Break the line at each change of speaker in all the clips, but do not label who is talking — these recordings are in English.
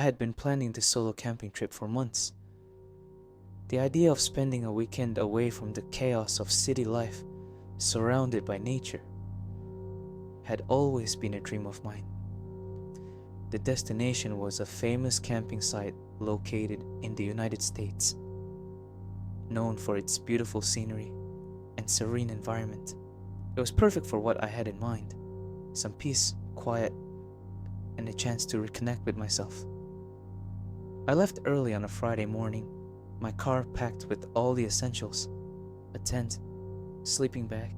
I had been planning this solo camping trip for months. The idea of spending a weekend away from the chaos of city life, surrounded by nature, had always been a dream of mine. The destination was a famous camping site located in the United States, known for its beautiful scenery and serene environment. It was perfect for what I had in mind: some peace, quiet, and a chance to reconnect with myself. I left early on a Friday morning, my car packed with all the essentials: a tent, sleeping bag,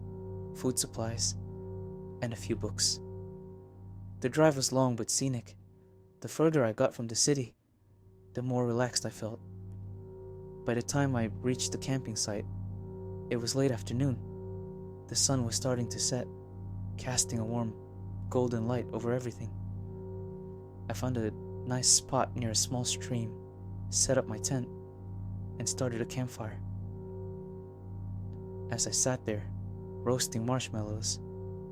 food supplies, and a few books. The drive was long but scenic. The further I got from the city, the more relaxed I felt. By the time I reached the camping site, it was late afternoon. The sun was starting to set, casting a warm, golden light over everything. I found a nice spot near a small stream, set up my tent, and started a campfire. As I sat there, roasting marshmallows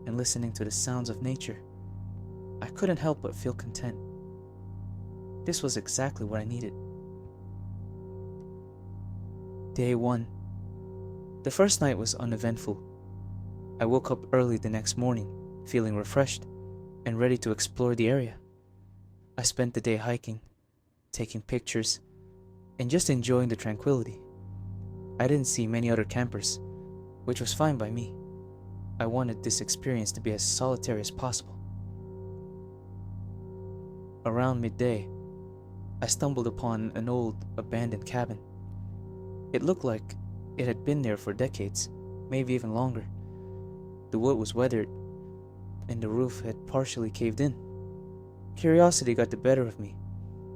and listening to the sounds of nature, I couldn't help but feel content. This was exactly what I needed. Day 1. The first night was uneventful. I woke up early the next morning, feeling refreshed and ready to explore the area. I spent the day hiking, taking pictures, and just enjoying the tranquility. I didn't see many other campers, which was fine by me. I wanted this experience to be as solitary as possible. Around midday, I stumbled upon an old, abandoned cabin. It looked like it had been there for decades, maybe even longer. The wood was weathered, and the roof had partially caved in. Curiosity got the better of me,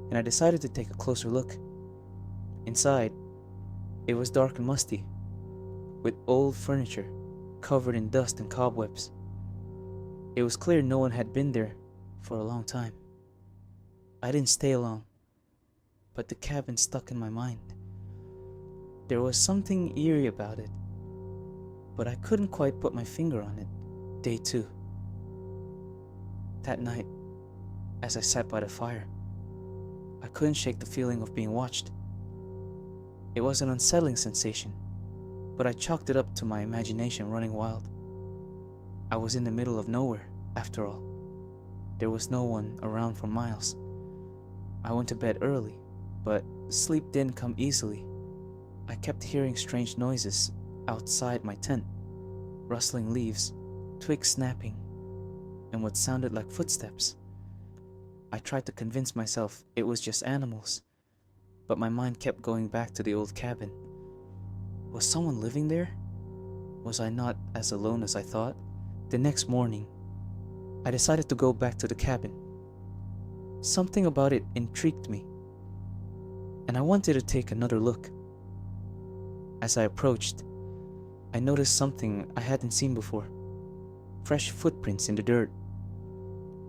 and I decided to take a closer look. Inside, it was dark and musty, with old furniture covered in dust and cobwebs. It was clear no one had been there for a long time. I didn't stay long, but the cabin stuck in my mind. There was something eerie about it, but I couldn't quite put my finger on it. Day 2. That night, as I sat by the fire, I couldn't shake the feeling of being watched. It was an unsettling sensation, but I chalked it up to my imagination running wild. I was in the middle of nowhere, after all. There was no one around for miles. I went to bed early, but sleep didn't come easily. I kept hearing strange noises outside my tent: rustling leaves, twigs snapping, and what sounded like footsteps. I tried to convince myself it was just animals, but my mind kept going back to the old cabin. Was someone living there? Was I not as alone as I thought? The next morning, I decided to go back to the cabin. Something about it intrigued me, and I wanted to take another look. As I approached, I noticed something I hadn't seen before: fresh footprints in the dirt.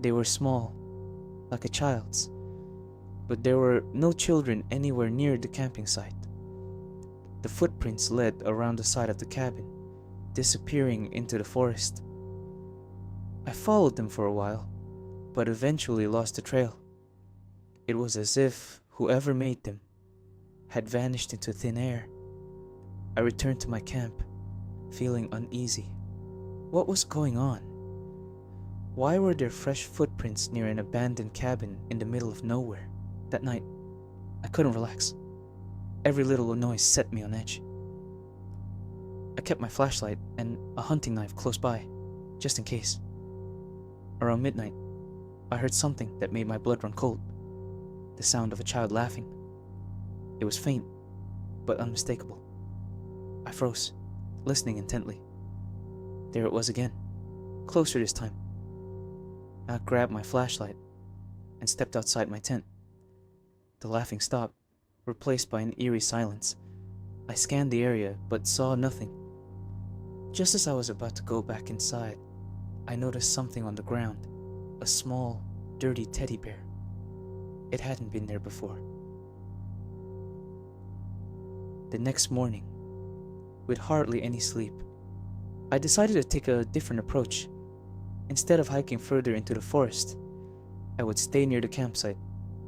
They were small, like a child's, but there were no children anywhere near the camping site. The footprints led around the side of the cabin, disappearing into the forest. I followed them for a while, but eventually lost the trail. It was as if whoever made them had vanished into thin air. I returned to my camp, feeling uneasy. What was going on? Why were there fresh footprints near an abandoned cabin in the middle of nowhere? That night, I couldn't relax. Every little noise set me on edge. I kept my flashlight and a hunting knife close by, just in case. Around midnight, I heard something that made my blood run cold: the sound of a child laughing. It was faint, but unmistakable. I froze, listening intently. There it was again, closer this time. I grabbed my flashlight and stepped outside my tent. The laughing stopped, replaced by an eerie silence. I scanned the area, but saw nothing. Just as I was about to go back inside, I noticed something on the ground: a small, dirty teddy bear. It hadn't been there before. The next morning, with hardly any sleep, I decided to take a different approach. Instead of hiking further into the forest, I would stay near the campsite,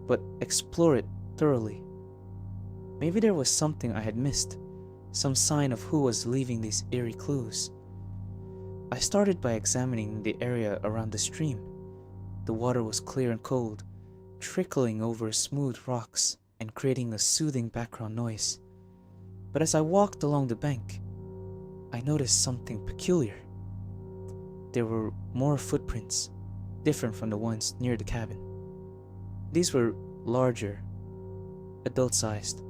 but explore it thoroughly. Maybe there was something I had missed, some sign of who was leaving these eerie clues. I started by examining the area around the stream. The water was clear and cold, trickling over smooth rocks and creating a soothing background noise. But as I walked along the bank, I noticed something peculiar. There were more footprints, different from the ones near the cabin. These were larger, adult-sized,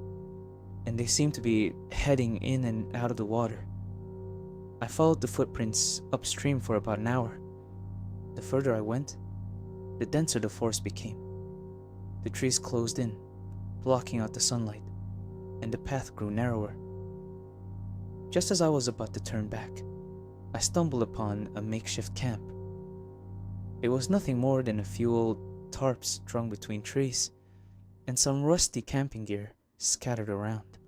and they seemed to be heading in and out of the water. I followed the footprints upstream for about an hour. The further I went, the denser the forest became. The trees closed in, blocking out the sunlight, and the path grew narrower. Just as I was about to turn back, I stumbled upon a makeshift camp. It was nothing more than a few old tarps strung between trees, and some rusty camping gear scattered around.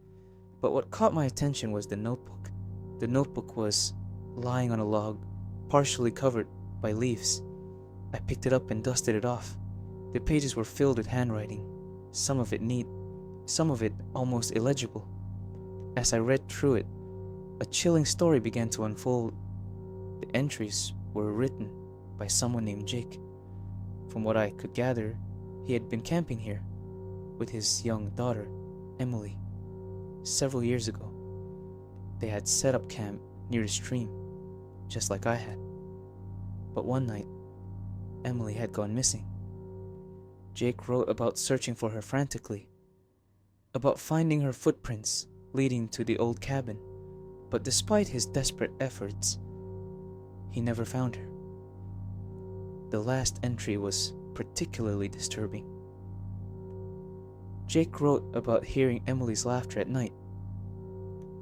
But what caught my attention was the notebook. The notebook was lying on a log, partially covered by leaves. I picked it up and dusted it off. The pages were filled with handwriting, some of it neat, some of it almost illegible. As I read through it, a chilling story began to unfold. The entries were written by someone named Jake. From what I could gather, he had been camping here with his young daughter, Emily, several years ago. They had set up camp near the stream, just like I had. But one night, Emily had gone missing. Jake wrote about searching for her frantically, about finding her footprints leading to the old cabin, but despite his desperate efforts, he never found her. The last entry was particularly disturbing. Jake wrote about hearing Emily's laughter at night,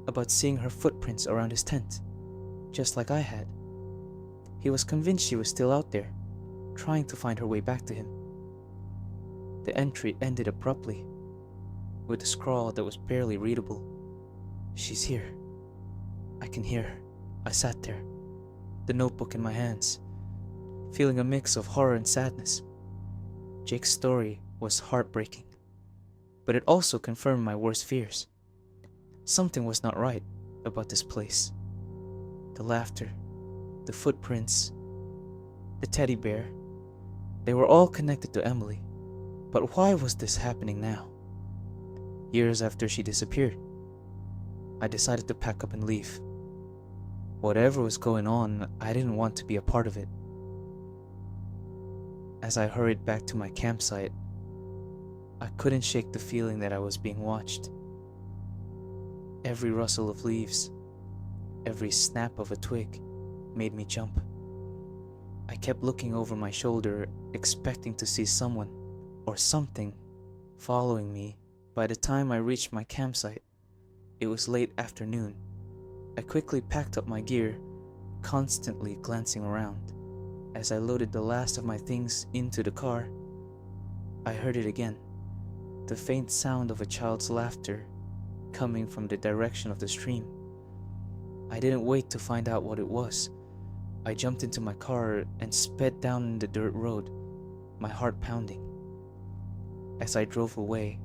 about seeing her footprints around his tent, just like I had. He was convinced she was still out there, trying to find her way back to him. The entry ended abruptly, with a scrawl that was barely readable. "She's here. I can hear her." I sat there, the notebook in my hands, feeling a mix of horror and sadness. Jake's story was heartbreaking, but it also confirmed my worst fears. Something was not right about this place. The laughter, the footprints, the teddy bear, they were all connected to Emily. But why was this happening now? Years after she disappeared, I decided to pack up and leave. Whatever was going on, I didn't want to be a part of it. As I hurried back to my campsite, I couldn't shake the feeling that I was being watched. Every rustle of leaves, every snap of a twig made me jump. I kept looking over my shoulder, expecting to see someone or something following me. By the time I reached my campsite, it was late afternoon. I quickly packed up my gear, constantly glancing around. As I loaded the last of my things into the car, I heard it again, the faint sound of a child's laughter coming from the direction of the stream. I didn't wait to find out what it was. I jumped into my car and sped down the dirt road, my heart pounding. As I drove away,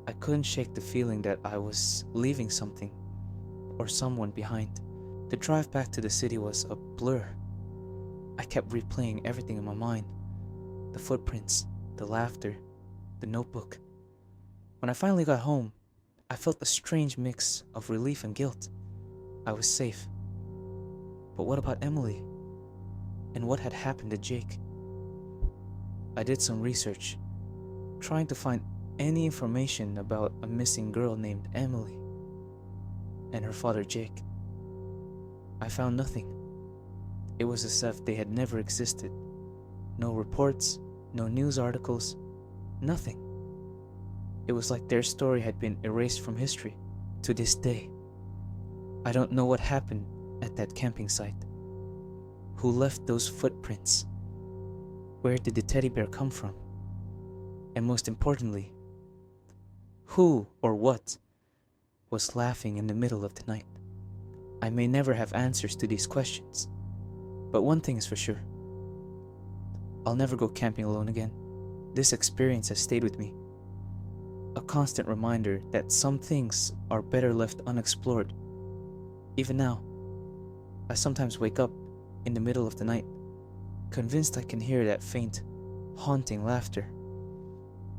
I couldn't shake the feeling that I was leaving something or someone behind. The drive back to the city was a blur. I kept replaying everything in my mind. The footprints, the laughter, the notebook. When I finally got home, I felt a strange mix of relief and guilt. I was safe. But what about Emily? And what had happened to Jake? I did some research, trying to find any information about a missing girl named Emily and her father Jake. I found nothing. It was as if they had never existed. No reports, no news articles, nothing. It was like their story had been erased from history. To this day, I don't know what happened at that camping site. Who left those footprints? Where did the teddy bear come from? And most importantly, who or what was laughing in the middle of the night? I may never have answers to these questions, but one thing is for sure. I'll never go camping alone again. This experience has stayed with me, a constant reminder that some things are better left unexplored. Even now, I sometimes wake up in the middle of the night, convinced I can hear that faint, haunting laughter.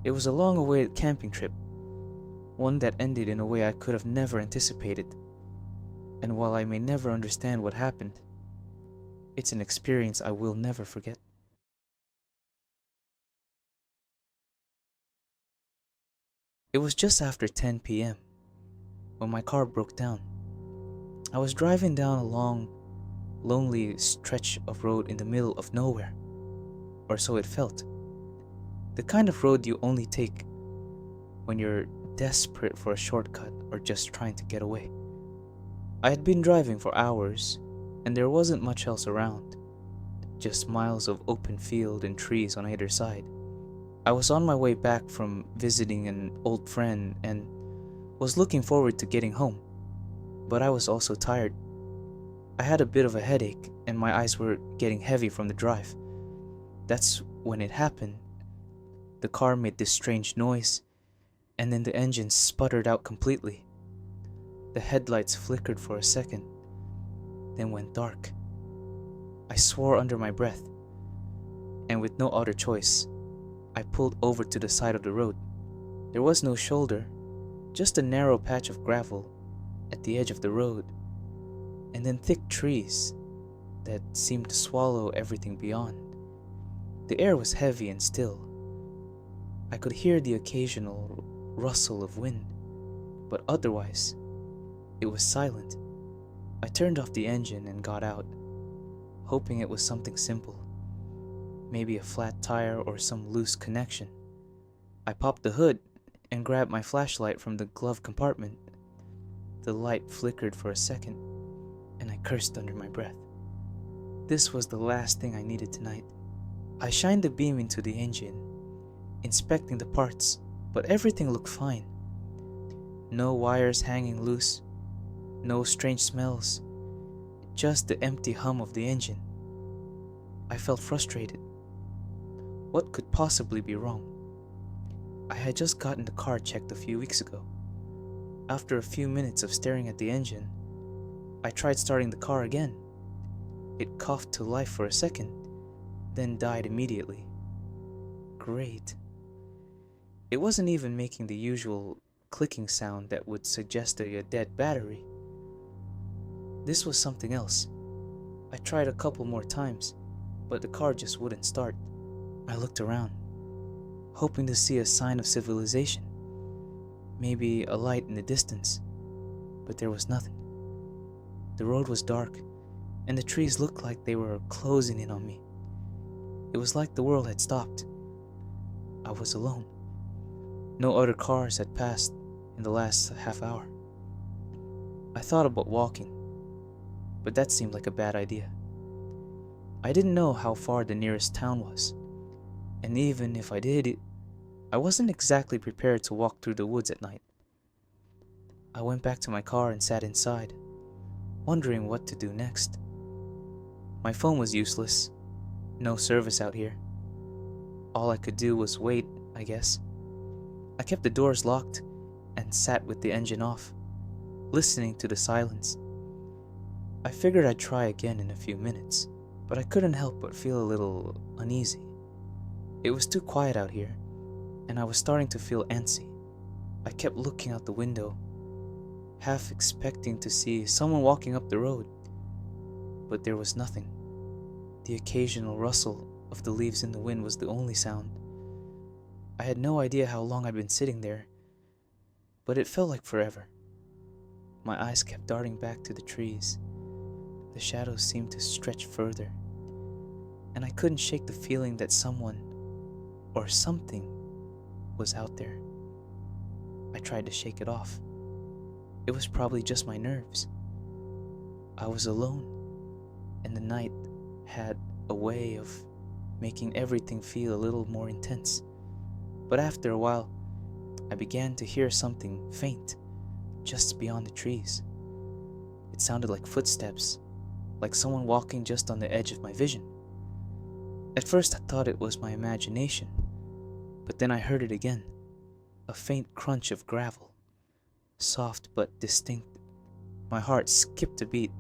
It was a long-awaited camping trip, one that ended in a way I could have never anticipated. And while I may never understand what happened, it's an experience I will never forget. It was just after 10 p.m. when my car broke down. I was driving down a long, lonely stretch of road in the middle of nowhere, or so it felt. The kind of road you only take when you're desperate for a shortcut or just trying to get away. I had been driving for hours, and there wasn't much else around, just miles of open field and trees on either side. I was on my way back from visiting an old friend and was looking forward to getting home, but I was also tired. I had a bit of a headache and my eyes were getting heavy from the drive. That's when it happened. The car made this strange noise, and then the engine sputtered out completely. The headlights flickered for a second, then went dark. I swore under my breath, and with no other choice, I pulled over to the side of the road. There was no shoulder, just a narrow patch of gravel at the edge of the road, and then thick trees that seemed to swallow everything beyond. The air was heavy and still. I could hear the occasional rustle of wind, but otherwise, it was silent. I turned off the engine and got out, hoping it was something simple. Maybe a flat tire or some loose connection. I popped the hood and grabbed my flashlight from the glove compartment. The light flickered for a second, and I cursed under my breath. This was the last thing I needed tonight. I shined the beam into the engine, inspecting the parts, but everything looked fine. No wires hanging loose, no strange smells, just the empty hum of the engine. I felt frustrated. What could possibly be wrong? I had just gotten the car checked a few weeks ago. After a few minutes of staring at the engine, I tried starting the car again. It coughed to life for a second, then died immediately. Great. It wasn't even making the usual clicking sound that would suggest a dead battery. This was something else. I tried a couple more times, but the car just wouldn't start. I looked around, hoping to see a sign of civilization, maybe a light in the distance, but there was nothing. The road was dark, and the trees looked like they were closing in on me. It was like the world had stopped. I was alone. No other cars had passed in the last half hour. I thought about walking, but that seemed like a bad idea. I didn't know how far the nearest town was, and even if I did, I wasn't exactly prepared to walk through the woods at night. I went back to my car and sat inside, wondering what to do next. My phone was useless, no service out here. All I could do was wait, I guess. I kept the doors locked and sat with the engine off, listening to the silence. I figured I'd try again in a few minutes, but I couldn't help but feel a little uneasy. It was too quiet out here, and I was starting to feel antsy. I kept looking out the window, half expecting to see someone walking up the road, but there was nothing. The occasional rustle of the leaves in the wind was the only sound. I had no idea how long I'd been sitting there, but it felt like forever. My eyes kept darting back to the trees. The shadows seemed to stretch further, and I couldn't shake the feeling that someone or something was out there. I tried to shake it off. It was probably just my nerves. I was alone, and the night had a way of making everything feel a little more intense. But after a while, I began to hear something faint just beyond the trees. It sounded like footsteps, like someone walking just on the edge of my vision. At first I thought it was my imagination, But then I heard it again, a faint crunch of gravel, soft but distinct. My heart skipped a beat.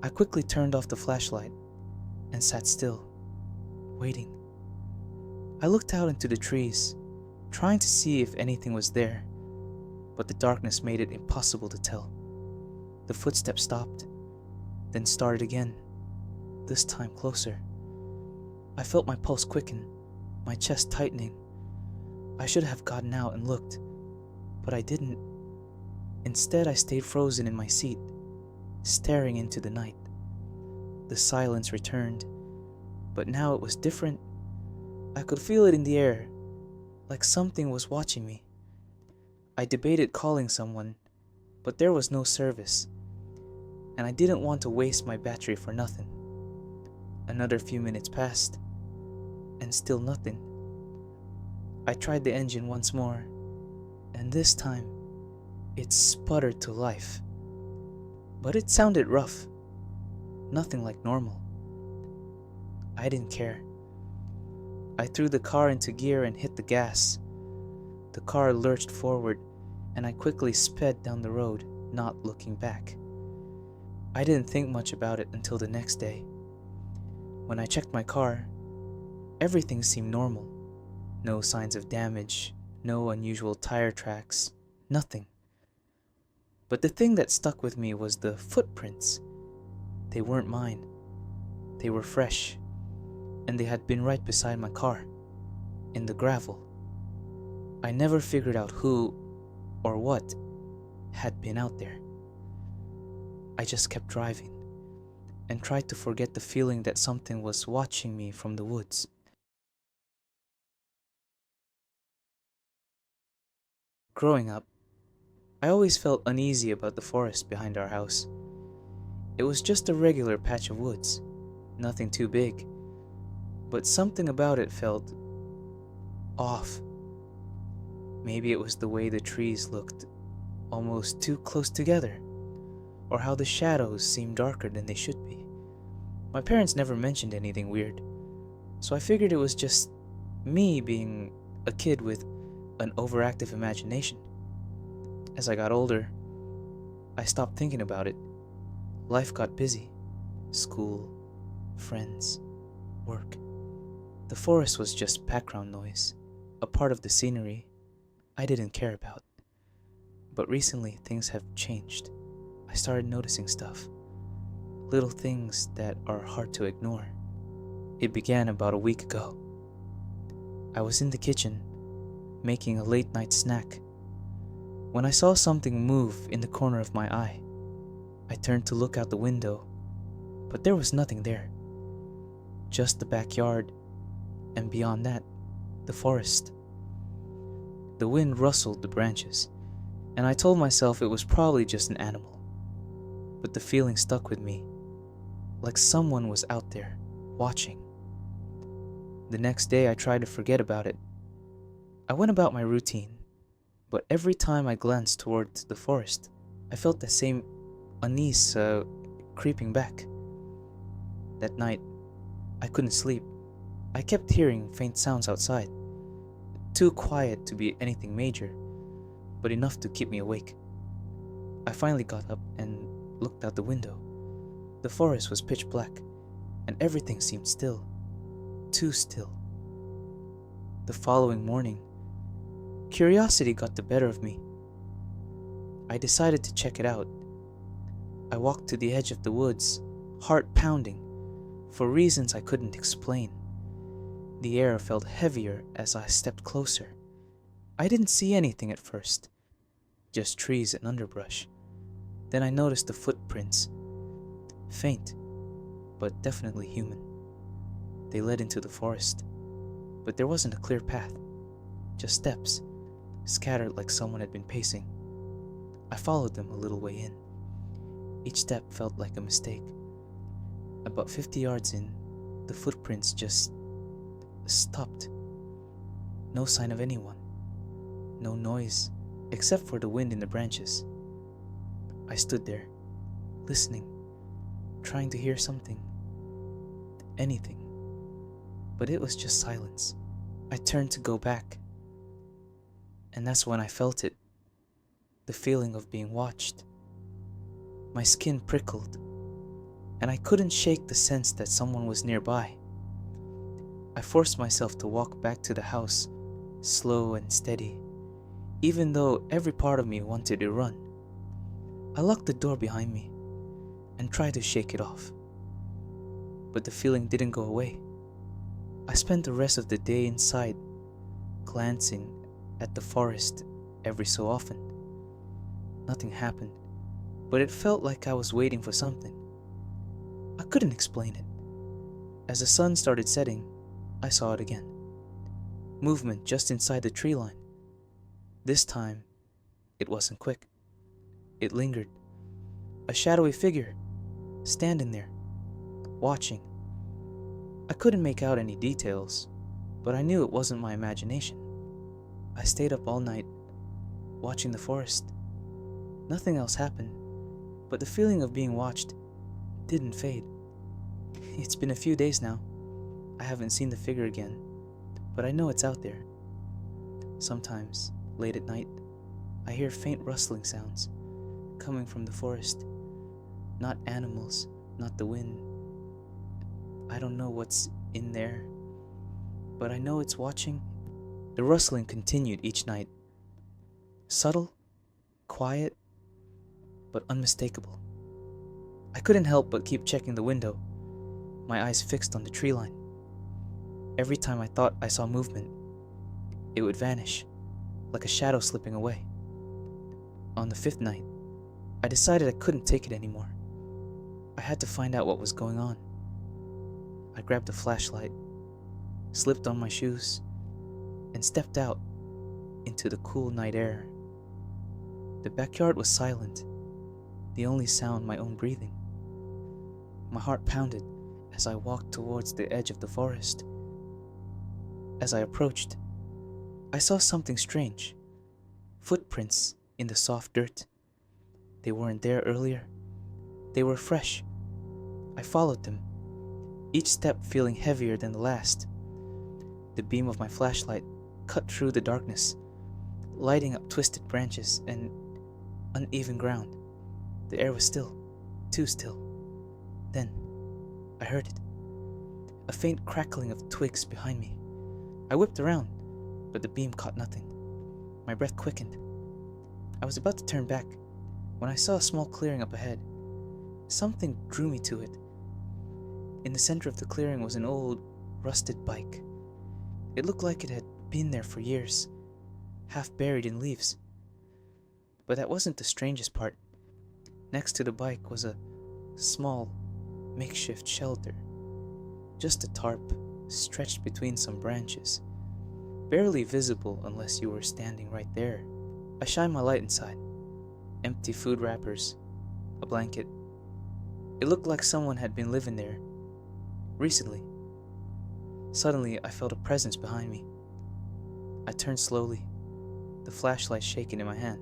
I quickly turned off the flashlight and sat still, waiting. I looked out into the trees, trying to see if anything was there, but the darkness made it impossible to tell. The footsteps stopped, then started again, this time closer. I felt my pulse quicken, my chest tightening. I should have gotten out and looked, but I didn't. Instead, I stayed frozen in my seat, staring into the night. The silence returned, but now it was different. I could feel it in the air, like something was watching me. I debated calling someone, but there was no service, and I didn't want to waste my battery for nothing. Another few minutes passed, and still nothing. I tried the engine once more, and this time, it sputtered to life. But it sounded rough, nothing like normal. I didn't care. I threw the car into gear and hit the gas. The car lurched forward, and I quickly sped down the road, not looking back. I didn't think much about it until the next day. When I checked my car, everything seemed normal. No signs of damage, no unusual tire tracks, nothing. But the thing that stuck with me was the footprints. They weren't mine. They were fresh, and they had been right beside my car, in the gravel. I never figured out who or what had been out there. I just kept driving and tried to forget the feeling that something was watching me from the woods. Growing up, I always felt uneasy about the forest behind our house. It was just a regular patch of woods, nothing too big, but something about it felt off. Maybe it was the way the trees looked almost too close together, or how the shadows seemed darker than they should be. My parents never mentioned anything weird, so I figured it was just me being a kid with an overactive imagination. As I got older, I stopped thinking about it. Life got busy. School, friends, work. The forest was just background noise, a part of the scenery I didn't care about. But recently, things have changed. I started noticing stuff. Little things that are hard to ignore. It began about a week ago. I was in the kitchen, making a late night snack, when I saw something move in the corner of my eye. I turned to look out the window, but there was nothing there. Just the backyard, and beyond that, the forest. The wind rustled the branches, and I told myself it was probably just an animal. But the feeling stuck with me, like someone was out there, watching. The next day I tried to forget about it. I went about my routine, but every time I glanced towards the forest, I felt the same unease creeping back. That night, I couldn't sleep. I kept hearing faint sounds outside, too quiet to be anything major, but enough to keep me awake. I finally got up and looked out the window. The forest was pitch black, and everything seemed still, too still. The following morning, curiosity got the better of me. I decided to check it out. I walked to the edge of the woods, heart pounding, for reasons I couldn't explain. The air felt heavier as I stepped closer. I didn't see anything at first, just trees and underbrush. Then I noticed the footprints, faint, but definitely human. They led into the forest, but there wasn't a clear path, just steps, scattered like someone had been pacing. I followed them a little way in. Each step felt like a mistake. About 50 yards in, the footprints just stopped. No sign of anyone. No noise, except for the wind in the branches. I stood there, listening, trying to hear something, anything. But it was just silence. I turned to go back, and that's when I felt it, the feeling of being watched. My skin prickled, and I couldn't shake the sense that someone was nearby. I forced myself to walk back to the house, slow and steady, even though every part of me wanted to run. I locked the door behind me and tried to shake it off, but the feeling didn't go away. I spent the rest of the day inside, glancing at the forest every so often. Nothing happened, but it felt like I was waiting for something. I couldn't explain it. As the sun started setting, I saw it again. Movement just inside the tree line. This time, it wasn't quick. It lingered. A shadowy figure, standing there, watching. I couldn't make out any details, but I knew it wasn't my imagination. I stayed up all night, watching the forest. Nothing else happened, but the feeling of being watched didn't fade. It's been a few days now. I haven't seen the figure again, but I know it's out there. Sometimes, late at night, I hear faint rustling sounds coming from the forest. Not animals, not the wind. I don't know what's in there, but I know it's watching. The rustling continued each night. Subtle, quiet, but unmistakable. I couldn't help but keep checking the window, my eyes fixed on the tree line. Every time I thought I saw movement, it would vanish, like a shadow slipping away. On the 5th night, I decided I couldn't take it anymore. I had to find out what was going on. I grabbed a flashlight, slipped on my shoes, and stepped out into the cool night air. The backyard was silent, the only sound my own breathing. My heart pounded as I walked towards the edge of the forest. As I approached, I saw something strange. Footprints in the soft dirt. They weren't there earlier. They were fresh. I followed them, each step feeling heavier than the last. The beam of my flashlight cut through the darkness, lighting up twisted branches and uneven ground. The air was still, too still. Then, I heard it. A faint crackling of twigs behind me. I whipped around, but the beam caught nothing. My breath quickened. I was about to turn back when I saw a small clearing up ahead. Something drew me to it. In the center of the clearing was an old, rusted bike. It looked like it had been there for years, half buried in leaves. But that wasn't the strangest part. Next to the bike was a small, makeshift shelter. Just a tarp stretched between some branches, barely visible unless you were standing right there. I shined my light inside. Empty food wrappers, a blanket. It looked like someone had been living there recently. Suddenly, I felt a presence behind me. I turned slowly, the flashlight shaking in my hand.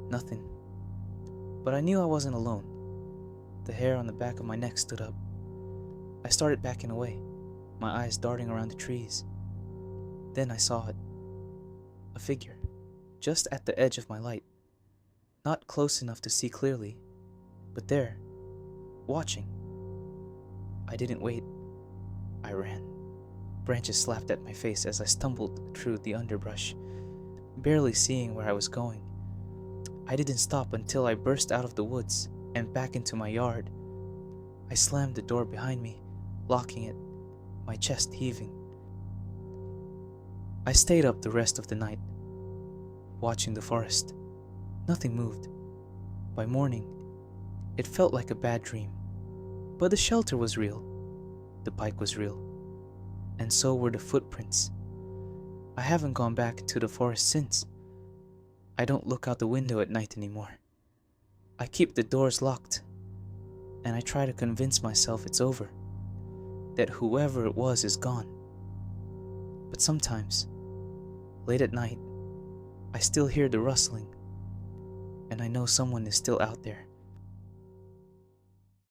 Nothing. But I knew I wasn't alone. The hair on the back of my neck stood up. I started backing away, my eyes darting around the trees. Then I saw it. A figure, just at the edge of my light. Not close enough to see clearly, but there, watching. I didn't wait. I ran. Branches slapped at my face as I stumbled through the underbrush, barely seeing where I was going. I didn't stop until I burst out of the woods and back into my yard. I slammed the door behind me, locking it, my chest heaving. I stayed up the rest of the night, watching the forest. Nothing moved. By morning, it felt like a bad dream. But the shelter was real. The bike was real. And so were the footprints. I haven't gone back to the forest since. I don't look out the window at night anymore. I keep the doors locked, and I try to convince myself it's over, that whoever it was is gone. But sometimes, late at night, I still hear the rustling, and I know someone is still out there.